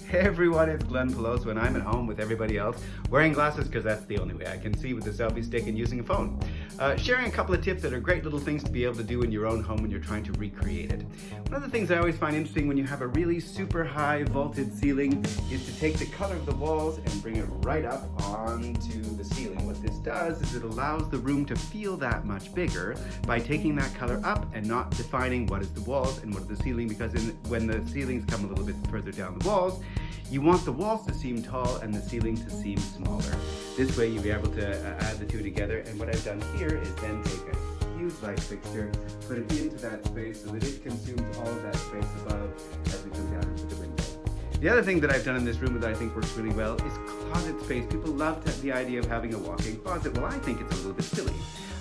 Hey everyone, it's Glen Peloso and I'm at home with everybody else wearing glasses because that's the only way I can see with the selfie stick and using a phone. Sharing a couple of tips that are great little things to be able to do in your own home when you're trying to recreate it. One of the things I always find interesting when you have a really super high vaulted ceiling is to take the color of the walls and bring it right up onto the ceiling. What this does is it allows the room to feel that much bigger by taking that color up and not defining what is the walls and what is the ceiling, because when the ceilings come a little bit further down the walls, you want the walls to seem tall and the ceiling to seem smaller. This way you'll be able to add the two together, and what I've done here is then take a huge light fixture, put it into that space so that it consumes all of that space above as we come down into the window. The other thing that I've done in this room that I think works really well is closet space. People love the idea of having a walk-in closet. Well, I think it's a little bit silly.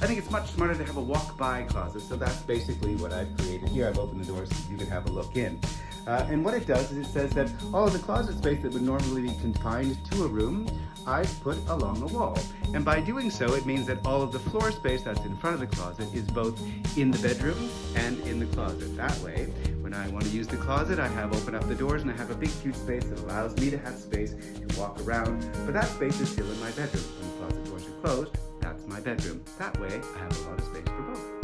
I think it's much smarter to have a walk-by closet, so that's basically what I've created here. I've opened the doors so you can have a look in. And what it does is it says that all of the closet space that would normally be confined to a room, I've put along a wall. And by doing so, it means that all of the floor space that's in front of the closet is both in the bedroom and in the closet. That way, when I want to use the closet, I have opened up the doors and I have a big, huge space that allows me to have space to walk around. But that space is still in my bedroom. When the closet doors are closed, that's my bedroom. That way, I have a lot of space for both.